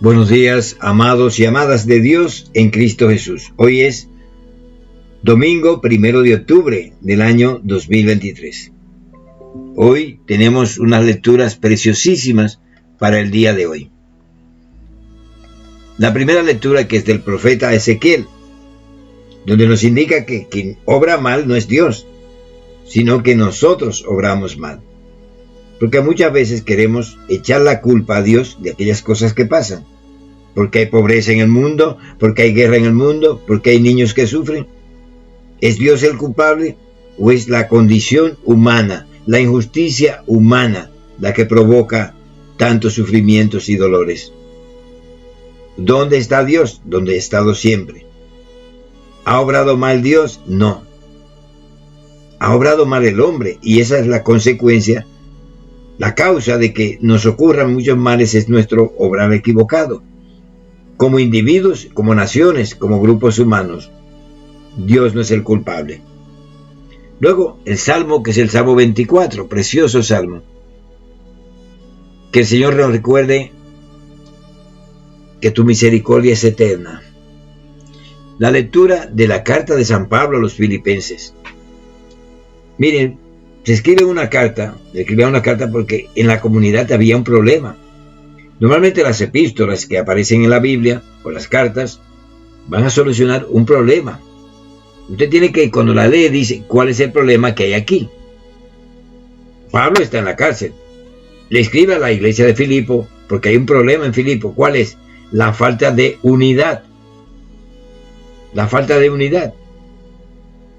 Buenos días, amados y amadas de Dios en Cristo Jesús. Hoy es domingo 1 de octubre del año 2023. Hoy tenemos unas lecturas preciosísimas para el día de hoy. La primera lectura, que es del profeta Ezequiel, donde nos indica que quien obra mal no es Dios, sino que nosotros obramos mal. Porque muchas veces queremos echar la culpa a Dios de aquellas cosas que pasan. Porque hay pobreza en el mundo, porque hay guerra en el mundo, porque hay niños que sufren. ¿Es Dios el culpable o es la condición humana, la injusticia humana, la que provoca tantos sufrimientos y dolores? ¿Dónde está Dios? Donde ha estado siempre. ¿Ha obrado mal Dios? No. Ha obrado mal el hombre, y esa es la consecuencia. La causa de que nos ocurran muchos males es nuestro obrar equivocado. Como individuos, como naciones, como grupos humanos, Dios no es el culpable. Luego, el Salmo, que es el Salmo 24, precioso Salmo. Que el Señor nos recuerde que tu misericordia es eterna. La lectura de la carta de San Pablo a los Filipenses. Miren, se escribe una carta, porque en la comunidad había un problema. Normalmente las epístolas que aparecen en la Biblia, o las cartas, van a solucionar un problema. Usted tiene que, cuando la lee, dice, ¿cuál es el problema que hay aquí? Pablo está en la cárcel. Le escribe a la iglesia de Filipo, porque hay un problema en Filipo. ¿Cuál es? La falta de unidad. La falta de unidad.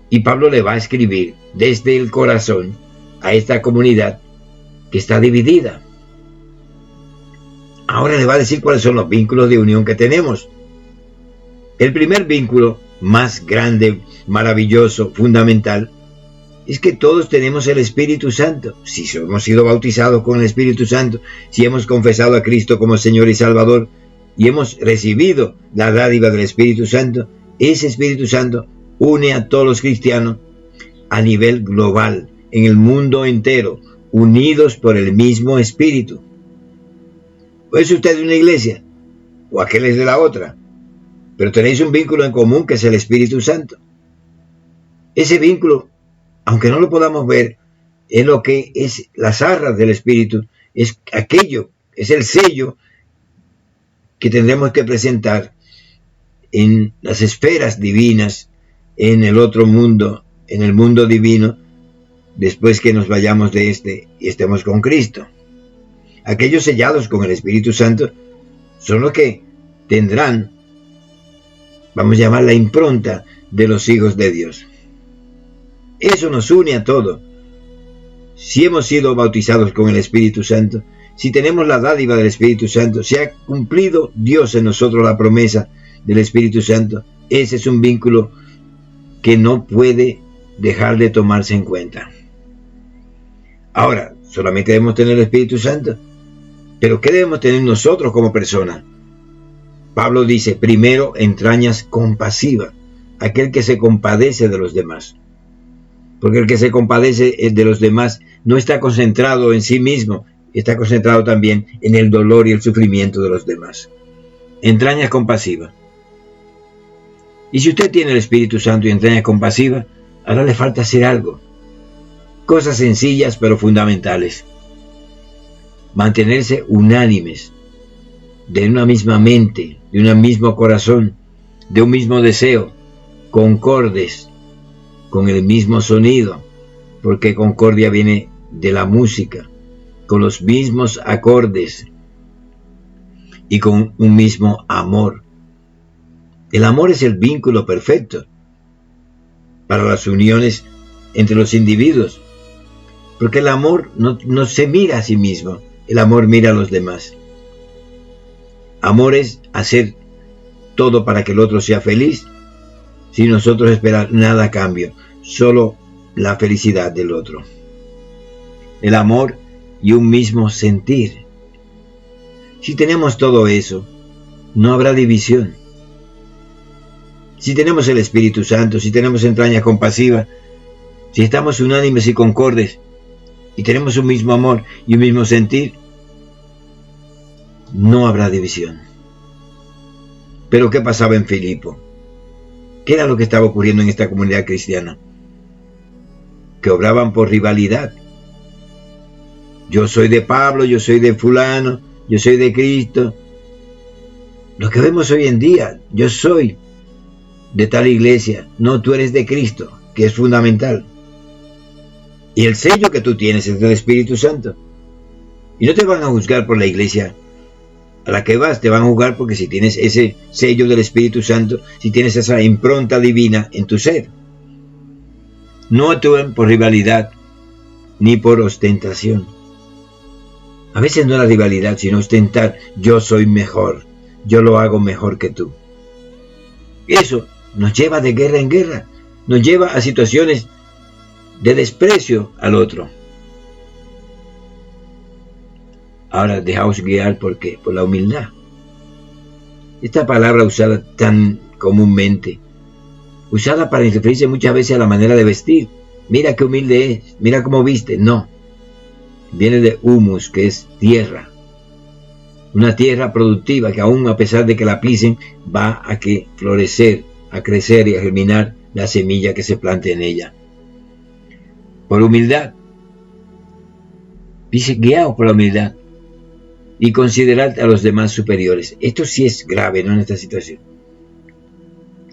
Y Pablo le va a escribir desde el corazón a esta comunidad que está dividida. Ahora le va a decir cuáles son los vínculos de unión que tenemos. El primer vínculo, más grande, maravilloso, fundamental, es que todos tenemos el Espíritu Santo. Si hemos sido bautizados con el Espíritu Santo, si hemos confesado a Cristo como Señor y Salvador, y hemos recibido la dádiva del Espíritu Santo, ese Espíritu Santo une a todos los cristianos a nivel global, en el mundo entero, unidos por el mismo Espíritu. ¿O es usted de una iglesia? ¿O aquel es de la otra? Pero tenéis un vínculo en común, que es el Espíritu Santo. Ese vínculo, aunque no lo podamos ver, es lo que es las arras del Espíritu, es aquello, es el sello que tendremos que presentar en las esferas divinas, en el otro mundo, en el mundo divino, después que nos vayamos de este y estemos con Cristo. Aquellos sellados con el Espíritu Santo son los que tendrán, vamos a llamar, la impronta de los hijos de Dios. Eso nos une a todos. Si hemos sido bautizados con el Espíritu Santo, si tenemos la dádiva del Espíritu Santo, si ha cumplido Dios en nosotros la promesa del Espíritu Santo, ese es un vínculo que no puede dejar de tomarse en cuenta. Ahora, solamente debemos tener el Espíritu Santo, pero ¿qué debemos tener nosotros como personas? Pablo dice, primero, entrañas compasivas, aquel que se compadece de los demás. Porque el que se compadece de los demás no está concentrado en sí mismo, está concentrado también en el dolor y el sufrimiento de los demás. Entrañas compasivas. Y si usted tiene el Espíritu Santo y entrañas compasivas, ahora le falta hacer algo. Cosas sencillas pero fundamentales. Mantenerse unánimes, de una misma mente, de un mismo corazón, de un mismo deseo, concordes, con el mismo sonido, porque concordia viene de la música, con los mismos acordes y con un mismo amor. El amor es el vínculo perfecto para las uniones entre los individuos, porque el amor no se mira a sí mismo, el amor mira a los demás. Amor es hacer todo para que el otro sea feliz, sin nosotros esperar nada a cambio, solo la felicidad del otro. El amor y un mismo sentir. Si tenemos todo eso, no habrá división. Si tenemos el Espíritu Santo, si tenemos entrañas compasivas, si estamos unánimes y concordes, y tenemos un mismo amor y un mismo sentir, no habrá división. Pero ¿qué pasaba en Filipo? ¿Qué era lo que estaba ocurriendo en esta comunidad cristiana? Que obraban por rivalidad. Yo soy de Pablo, yo soy de fulano, yo soy de Cristo. Lo que vemos hoy en día, yo soy de tal iglesia, no, tú eres de Cristo, que es fundamental. Y el sello que tú tienes es del Espíritu Santo. Y no te van a juzgar por la iglesia a la que vas, te van a juzgar porque si tienes ese sello del Espíritu Santo, si tienes esa impronta divina en tu ser. No actúan por rivalidad ni por ostentación. A veces no es la rivalidad, sino ostentar, yo soy mejor, yo lo hago mejor que tú. Eso nos lleva de guerra en guerra, nos lleva a situaciones de desprecio al otro. Ahora dejaos guiar por la humildad. Esta palabra usada tan comúnmente, usada para referirse muchas veces a la manera de vestir. Mira qué humilde es, mira cómo viste. No, viene de humus, que es tierra. Una tierra productiva que aún a pesar de que la pisen, va a que florecer, a crecer y a germinar la semilla que se plante en ella. Por humildad. Dice, guiaos por la humildad y considerad a los demás superiores. Esto sí es grave, ¿no? En esta situación.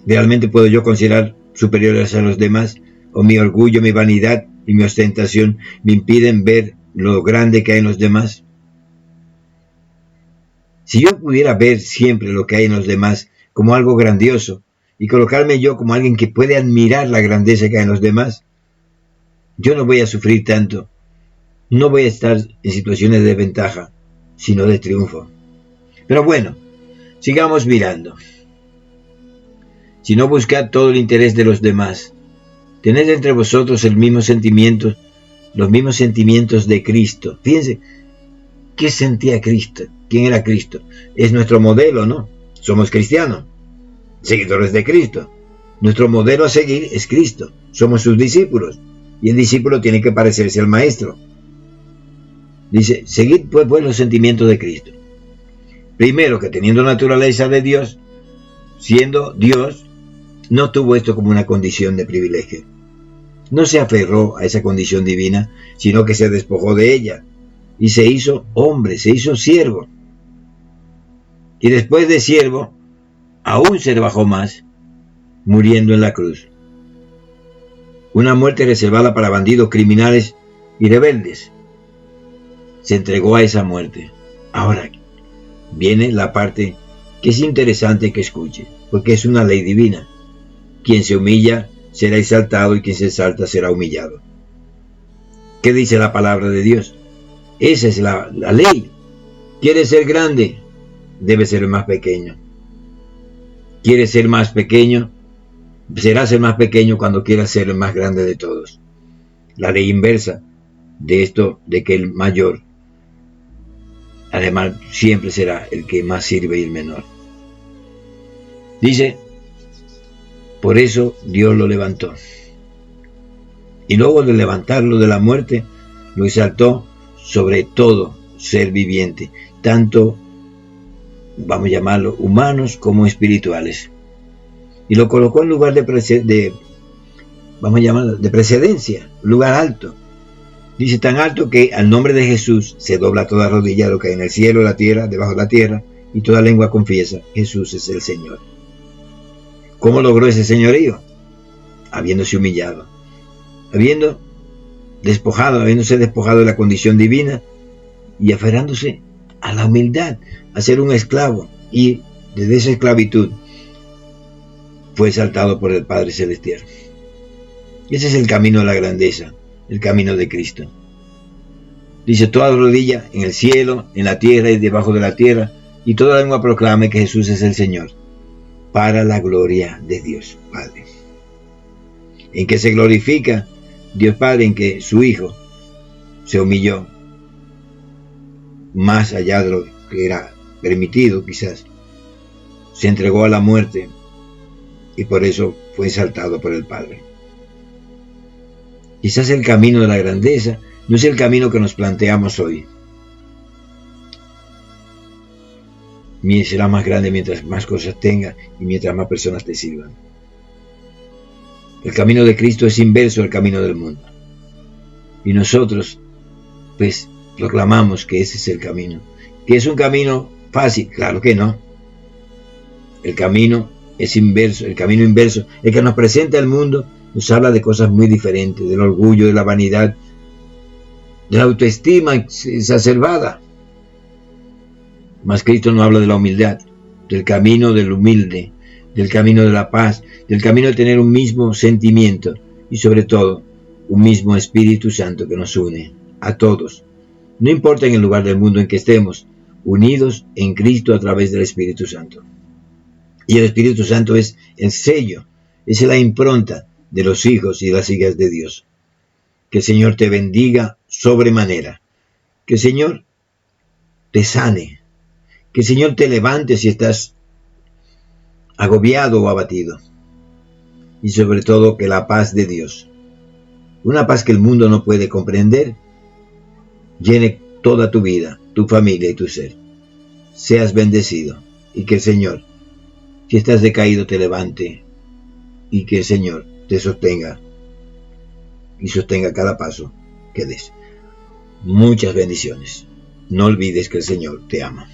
¿Realmente puedo yo considerar superiores a los demás? ¿O mi orgullo, mi vanidad y mi ostentación me impiden ver lo grande que hay en los demás? Si yo pudiera ver siempre lo que hay en los demás como algo grandioso y colocarme yo como alguien que puede admirar la grandeza que hay en los demás, yo no voy a sufrir tanto, no voy a estar en situaciones de desventaja, sino de triunfo. Pero bueno, sigamos mirando. Si no buscad todo el interés de los demás, tened entre vosotros el mismo sentimiento, los mismos sentimientos de Cristo. Fíjense, ¿qué sentía Cristo? ¿Quién era Cristo? Es nuestro modelo, ¿no? Somos cristianos, seguidores de Cristo. Nuestro modelo a seguir es Cristo. Somos sus discípulos. Y el discípulo tiene que parecerse al maestro. Dice, seguid pues los sentimientos de Cristo. Primero, que teniendo naturaleza de Dios, siendo Dios, no tuvo esto como una condición de privilegio. No se aferró a esa condición divina, sino que se despojó de ella y se hizo hombre, se hizo siervo. Y después de siervo, aún se rebajó más, muriendo en la cruz. Una muerte reservada para bandidos, criminales y rebeldes. Se entregó a esa muerte. Ahora viene la parte que es interesante que escuche, porque es una ley divina. Quien se humilla será exaltado y quien se exalta será humillado. ¿Qué dice la palabra de Dios? Esa es la ley. ¿Quieres ser grande? Debe ser el más pequeño. ¿Quieres ser más pequeño? Serás el más pequeño cuando quieras ser el más grande de todos. La ley inversa de esto, de que el mayor, además, siempre será el que más sirve y el menor. Dice, por eso Dios lo levantó. Y luego de levantarlo de la muerte, lo exaltó sobre todo ser viviente, tanto, vamos a llamarlo, humanos como espirituales. Y lo colocó en lugar vamos a llamarlo, de precedencia, lugar alto. Dice, tan alto que al nombre de Jesús se dobla toda rodilla de lo que hay en el cielo, la tierra, debajo de la tierra, y toda lengua confiesa, Jesús es el Señor. ¿Cómo logró ese señorío? Habiéndose humillado, habiéndose despojado de la condición divina y aferrándose a la humildad, a ser un esclavo, y desde esa esclavitud fue exaltado por el Padre Celestial. Ese es el camino de la grandeza, el camino de Cristo. Dice, toda rodilla en el cielo, en la tierra y debajo de la tierra, y toda lengua proclame que Jesús es el Señor, para la gloria de Dios Padre. ¿En qué se glorifica Dios Padre? En que su Hijo se humilló más allá de lo que era permitido, quizás. Se entregó a la muerte y por eso fue exaltado por el Padre. Quizás el camino de la grandeza no es el camino que nos planteamos hoy. será más grande mientras más cosas tengas y mientras más personas te sirvan. El camino de Cristo es inverso al camino del mundo. Y nosotros, pues, proclamamos que ese es el camino. ¿Que es un camino fácil? Claro que no. El camino es inverso. El camino inverso, el que nos presenta el mundo, nos habla de cosas muy diferentes, del orgullo, de la vanidad, de la autoestima exacerbada. Mas Cristo nos habla de la humildad, del camino del humilde, del camino de la paz, del camino de tener un mismo sentimiento y sobre todo un mismo Espíritu Santo que nos une a todos. No importa en el lugar del mundo en que estemos, unidos en Cristo a través del Espíritu Santo. Y el Espíritu Santo es el sello, es la impronta de los hijos y las hijas de Dios. Que el Señor te bendiga sobremanera. Que el Señor te sane. Que el Señor te levante si estás agobiado o abatido. Y sobre todo que la paz de Dios, una paz que el mundo no puede comprender, llene toda tu vida, tu familia y tu ser. Seas bendecido y que el Señor, si estás decaído, te levante y que el Señor te sostenga y sostenga cada paso que des. Muchas bendiciones. No olvides que el Señor te ama.